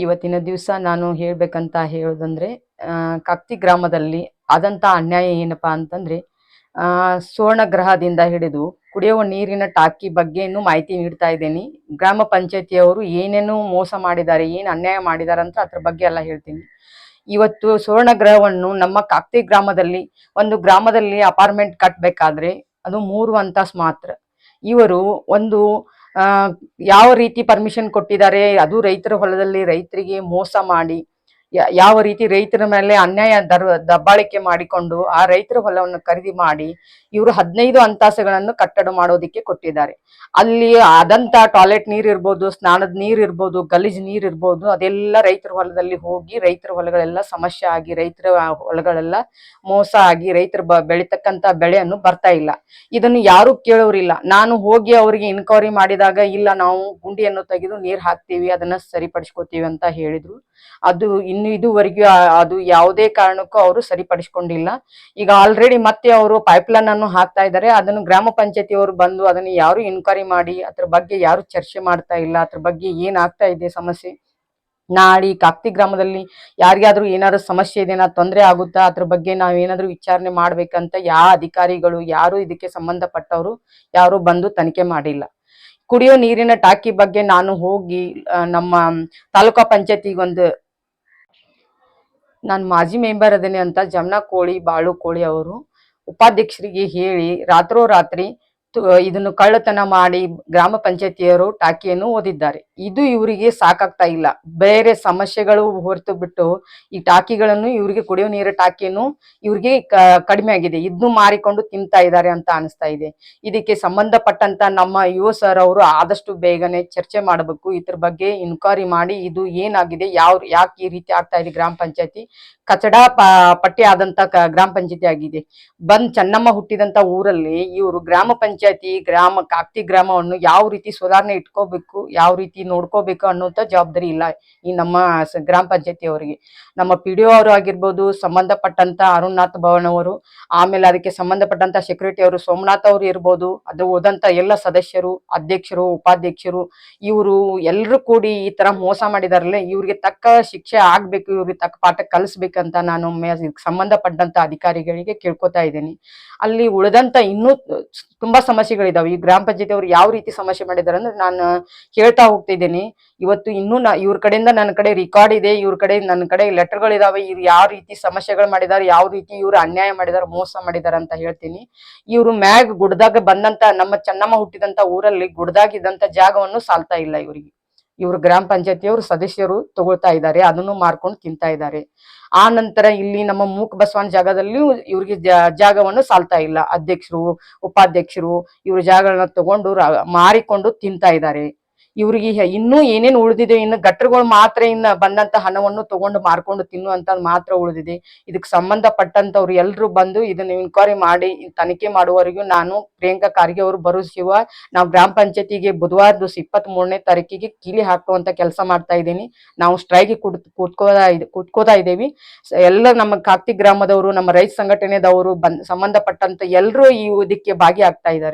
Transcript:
ಇವತ್ತಿನ ದಿವಸ ನಾನು ಹೇಳ್ಬೇಕಂತ ಹೇಳೋದಂದ್ರೆ ಕಪ್ತಿ ಗ್ರಾಮದಲ್ಲಿ ಆದಂತ ಅನ್ಯಾಯ ಏನಪ್ಪಾ ಅಂತಂದ್ರೆ ಸುವರ್ಣ ಗ್ರಹದಿಂದ ಹಿಡಿದು ಕುಡಿಯುವ ನೀರಿನ ಟಾಕಿ ಬಗ್ಗೆನೂ ಮಾಹಿತಿ ನೀಡ್ತಾ ಇದ್ದೀನಿ. ಗ್ರಾಮ ಪಂಚಾಯತಿಯವರು ಏನೇನು ಮೋಸ ಮಾಡಿದ್ದಾರೆ, ಏನು ಅನ್ಯಾಯ ಮಾಡಿದ್ದಾರೆ ಅಂತ ಅದ್ರ ಬಗ್ಗೆ ಎಲ್ಲ ಹೇಳ್ತೀನಿ. ಇವತ್ತು ಸುವರ್ಣ ಗ್ರಹವನ್ನು ನಮ್ಮ ಕಾಕ್ತಿ ಗ್ರಾಮದಲ್ಲಿ ಒಂದು ಗ್ರಾಮದಲ್ಲಿ ಅಪಾರ್ಟ್ಮೆಂಟ್ ಕಟ್ಟಬೇಕಾದ್ರೆ ಅದು 3 ಅಂತಸ್ತು ಮಾತ್ರ. ಇವರು ಒಂದು ಆ ಯಾವ ರೀತಿ ಪರ್ಮಿಷನ್ ಕೊಟ್ಟಿದ್ದಾರೆ, ಅದು ರೈತರ ಹೊಲದಲ್ಲಿ ರೈತರಿಗೆ ಮೋಸ ಮಾಡಿ ಯಾವ ರೀತಿ ರೈತರ ಮೇಲೆ ಅನ್ಯಾಯ ದಬ್ಬಾಳಿಕೆ ಮಾಡಿಕೊಂಡು ಆ ರೈತರ ಹೊಲವನ್ನು ಖರೀದಿ ಮಾಡಿ ಇವರು 15 ಅಂತಸ್ತುಗಳನ್ನು ಕಟ್ಟಡ ಮಾಡೋದಿಕ್ಕೆ ಕೊಟ್ಟಿದ್ದಾರೆ. ಅಲ್ಲಿ ಆದಂತ ಟಾಯ್ಲೆಟ್ ನೀರ್ ಇರ್ಬೋದು, ಸ್ನಾನದ ನೀರ್ ಇರ್ಬೋದು, ಗಲೀಜ್ ನೀರ್ ಇರ್ಬೋದು, ಅದೆಲ್ಲ ರೈತರ ಹೊಲದಲ್ಲಿ ಹೋಗಿ ರೈತರ ಹೊಲಗಳೆಲ್ಲ ಸಮಸ್ಯೆ ಆಗಿ ರೈತರ ಹೊಲಗಳೆಲ್ಲ ಮೋಸ ಆಗಿ ರೈತರು ಬೆಳಿತಕ್ಕಂತ ಬೆಳೆಯನ್ನು ಬರ್ತಾ ಇಲ್ಲ. ಇದನ್ನು ಯಾರು ಕೇಳೋರಿಲ್ಲ. ನಾನು ಹೋಗಿ ಅವರಿಗೆ ಇನ್ಕ್ವೈರಿ ಮಾಡಿದಾಗ ಇಲ್ಲ, ನಾವು ಗುಂಡಿಯನ್ನು ತೆಗೆದು ನೀರ್ ಹಾಕ್ತೀವಿ, ಅದನ್ನ ಸರಿಪಡಿಸ್ಕೋತೀವಿ ಅಂತ ಹೇಳಿದ್ರು. ಅದು ಇನ್ನು ಇದುವರೆಗೂ ಅದು ಯಾವುದೇ ಕಾರಣಕ್ಕೂ ಅವರು ಸರಿಪಡಿಸ್ಕೊಂಡಿಲ್ಲ. ಈಗ ಆಲ್ರೆಡಿ ಮತ್ತೆ ಅವರು ಪೈಪ್ಲೈನ್ ಅನ್ನು ಹಾಕ್ತಾ ಇದ್ದಾರೆ. ಅದನ್ನು ಗ್ರಾಮ ಪಂಚಾಯತಿಯವರು ಬಂದು ಅದನ್ನು ಯಾರು ಇನ್ಕ್ವೈರಿ ಮಾಡಿ ಅದ್ರ ಬಗ್ಗೆ ಯಾರು ಚರ್ಚೆ ಮಾಡ್ತಾ ಇಲ್ಲ. ಅದ್ರ ಬಗ್ಗೆ ಏನಾಗ್ತಾ ಇದೆ ಸಮಸ್ಯೆ, ನಾಡಿ ಕಾಕ್ತಿ ಗ್ರಾಮದಲ್ಲಿ ಯಾರಿಗಾದ್ರೂ ಏನಾದ್ರು ಸಮಸ್ಯೆ ಇದೆನಾ, ತೊಂದರೆ ಆಗುತ್ತಾ, ಅದ್ರ ಬಗ್ಗೆ ನಾವೇನಾದ್ರೂ ವಿಚಾರಣೆ ಮಾಡ್ಬೇಕಂತ ಯಾವ ಅಧಿಕಾರಿಗಳು ಯಾರು ಇದಕ್ಕೆ ಸಂಬಂಧಪಟ್ಟವರು ಯಾರು ಬಂದು ತನಿಖೆ ಮಾಡಿಲ್ಲ. ಕುಡಿಯೋ ನೀರಿನ ಟಾಕಿ ಬಗ್ಗೆ ನಾನು ಹೋಗಿ ನಮ್ಮ ತಾಲೂಕಾ ಪಂಚಾಯತಿಗೆ ನಾನು ಮಾಜಿ ಮೆಂಬರ್ ಅದೇನೆ ಅಂತ ಜಮನಾ ಕೋಳಿ ಬಾಳು ಕೋಳಿ ಅವರು ಉಪಾಧ್ಯಕ್ಷರಿಗೆ ಹೇಳಿ ರಾತ್ರೋರಾತ್ರಿ ಇದನ್ನು ಕಳ್ಳತನ ಮಾಡಿ ಗ್ರಾಮ ಪಂಚಾಯತಿಯವರು ಟಾಕಿಯನ್ನು ಓದಿದ್ದಾರೆ. ಇದು ಇವರಿಗೆ ಸಾಕಾಗ್ತಾ ಇಲ್ಲ. ಬೇರೆ ಸಮಸ್ಯೆಗಳು ಹೊರತು ಬಿಟ್ಟು ಈ ಟಾಕಿಗಳನ್ನು ಇವರಿಗೆ ಕುಡಿಯೋ ನೀರ ಟಾಕಿಯನ್ನು ಇವ್ರಿಗೆ ಕಡಿಮೆ ಆಗಿದೆ, ಇದನ್ನು ಮಾರಿಕೊಂಡು ತಿಂತಾ ಇದ್ದಾರೆ ಅಂತ ಅನಿಸ್ತಾ ಇದೆ. ಇದಕ್ಕೆ ಸಂಬಂಧಪಟ್ಟಂತ ನಮ್ಮ ಯುವ ಸರ್ ಅವರು ಆದಷ್ಟು ಬೇಗನೆ ಚರ್ಚೆ ಮಾಡಬೇಕು. ಇದ್ರ ಬಗ್ಗೆ ಇನ್ಕ್ವೈರಿ ಮಾಡಿ ಇದು ಏನಾಗಿದೆ, ಯಾಕೆ ಈ ರೀತಿ ಆಗ್ತಾ ಇದೆ, ಗ್ರಾಮ ಪಂಚಾಯತಿ ಕಚಡ ಪಟ್ಟಿ ಆದಂತ ಗ್ರಾಮ ಪಂಚಾಯತಿ ಆಗಿದೆ. ಚೆನ್ನಮ್ಮ ಹುಟ್ಟಿದಂತ ಊರಲ್ಲಿ ಇವರು ಗ್ರಾಮ ಪಂಚಾಯತಿ ಕಾಕ್ತಿ ಗ್ರಾಮವನ್ನು ಯಾವ ರೀತಿ ಸುಧಾರಣೆ ಇಟ್ಕೋಬೇಕು, ಯಾವ ರೀತಿ ನೋಡ್ಕೋಬೇಕು ಅನ್ನೋಂಥ ಜವಾಬ್ದಾರಿ ಇಲ್ಲ ಈ ನಮ್ಮ ಗ್ರಾಮ ಪಂಚಾಯತಿ ಅವರಿಗೆ. ನಮ್ಮ PDO ಅವರು ಆಗಿರ್ಬೋದು, ಸಂಬಂಧಪಟ್ಟಂತ ಅರುಣ್ನಾಥ್ ಭವನ್ ಅವರು, ಆಮೇಲೆ ಅದಕ್ಕೆ ಸಂಬಂಧಪಟ್ಟಂತ ಸೆಕ್ರೆಟರಿ ಅವರು ಸೋಮನಾಥ್ ಅವರು ಇರ್ಬೋದು, ಅದು ಹೋದಂತ ಎಲ್ಲ ಸದಸ್ಯರು, ಅಧ್ಯಕ್ಷರು, ಉಪಾಧ್ಯಕ್ಷರು, ಇವರು ಎಲ್ಲರೂ ಕೂಡಿ ಈ ತರ ಮೋಸ ಮಾಡಿದಾರಲ್ಲ, ಇವ್ರಿಗೆ ತಕ್ಕ ಶಿಕ್ಷೆ ಆಗ್ಬೇಕು, ಇವ್ರಿಗೆ ತಕ್ಕ ಪಾಠ ಕಲಿಸ್ಬೇಕಂತ ನಾನು ಸಂಬಂಧಪಟ್ಟಂತ ಅಧಿಕಾರಿಗಳಿಗೆ ಕೇಳ್ಕೊತಾ ಇದ್ದೀನಿ. ಅಲ್ಲಿ ಉಳಿದಂತ ಇನ್ನೂ ತುಂಬಾ ಸಮಸ್ಯೆಗಳಿದಾವೆ. ಈ ಗ್ರಾಮ ಪಂಚಾಯತಿ ಅವ್ರು ಯಾವ ರೀತಿ ಸಮಸ್ಯೆ ಮಾಡಿದಾರೆ ಅಂದ್ರೆ ನಾನು ಹೇಳ್ತಾ ಹೋಗ್ತಿದ್ದೀನಿ. ಇವತ್ತು ಇನ್ನೂ ಇವ್ರ ಕಡೆಯಿಂದ ನನ್ನ ಕಡೆ ರೆಕಾರ್ಡ್ ಇದೆ, ಇವ್ರ ಕಡೆ ನನ್ನ ಕಡೆ ಲೆಟರ್ಗಳಿದಾವೆ. ಇವ್ರು ಯಾವ ರೀತಿ ಸಮಸ್ಯೆಗಳು ಮಾಡಿದಾರೆ, ಯಾವ ರೀತಿ ಇವ್ರು ಅನ್ಯಾಯ ಮಾಡಿದಾರೆ, ಮೋಸ ಮಾಡಿದಾರೆ ಅಂತ ಹೇಳ್ತೀನಿ. ಇವ್ರು ಮ್ಯಾಗ್ ಗುಡ್ದಾಗ ಬಂದಂತ ನಮ್ಮ ಚೆನ್ನಮ್ಮ ಹುಟ್ಟಿದಂತ ಊರಲ್ಲಿ ಗುಡ್ದಾಗಿದ್ದಂತ ಜಾಗವನ್ನು ಸಾಲ್ತಾ ಇಲ್ಲ ಇವರಿಗೆ. ಇವರು ಗ್ರಾಮ ಪಂಚಾಯತಿಯವರು ಸದಸ್ಯರು ತಗೊಳ್ತಾ ಇದ್ದಾರೆ, ಅದನ್ನು ಮಾರ್ಕೊಂಡು ತಿಂತಾ ಇದ್ದಾರೆ. ಆ ನಂತರ ಇಲ್ಲಿ ನಮ್ಮ ಮೂಕ್ ಬಸವನ ಜಾಗದಲ್ಲಿ ಇವ್ರಿಗೆ ಜಾಗವನ್ನು ಸಾಲ್ತಾ ಇಲ್ಲ. ಅಧ್ಯಕ್ಷರು, ಉಪಾಧ್ಯಕ್ಷರು ಇವ್ರ ಜಾಗಗಳನ್ನ ತಗೊಂಡು ಮಾರಿಕೊಂಡು ತಿಂತಾ ಇದ್ದಾರೆ. ಇವ್ರಿಗೆ ಇನ್ನೂ ಏನೇನು ಉಳಿದಿದೆ, ಇನ್ನು ಗಟ್ಟರುಗಳು ಮಾತ್ರ ಇನ್ನ ಬಂದಂತ ಹಣವನ್ನು ತಗೊಂಡು ಮಾರ್ಕೊಂಡು ತಿನ್ನುವಂತ ಮಾತ್ರ ಉಳಿದಿದೆ. ಇದಕ್ಕೆ ಸಂಬಂಧಪಟ್ಟಂತವ್ರು ಎಲ್ರು ಬಂದು ಇದನ್ನ ಇನ್ಕ್ವೈರಿ ಮಾಡಿ ತನಿಖೆ ಮಾಡುವವರೆಗೂ ನಾನು ಪ್ರಿಯಾಂಕಾ ಖರ್ಗೆ ಅವರು ಭರೋಸಿವ ನಾವು ಗ್ರಾಮ ಪಂಚಾಯತಿಗೆ ಬುಧವಾರ ದಿವಸ 23ನೇ ತಾರೀಕಿಗೆ ಕೀಲಿ ಹಾಕುವಂತ ಕೆಲಸ ಮಾಡ್ತಾ ಇದ್ದೀನಿ. ನಾವು ಸ್ಟ್ರೈಕ್ ಕೂತ್ಕೋತಾ ಇದ್ದೀವಿ. ಎಲ್ಲ ನಮ್ಮ ಕಾಕ್ತಿ ಗ್ರಾಮದವರು, ನಮ್ಮ ರೈತ ಸಂಘಟನೆದವರು ಸಂಬಂಧಪಟ್ಟಂತ ಎಲ್ರು ಈ ಇದಕ್ಕೆ ಭಾಗಿ ಆಗ್ತಾ ಇದ್ದಾರೆ.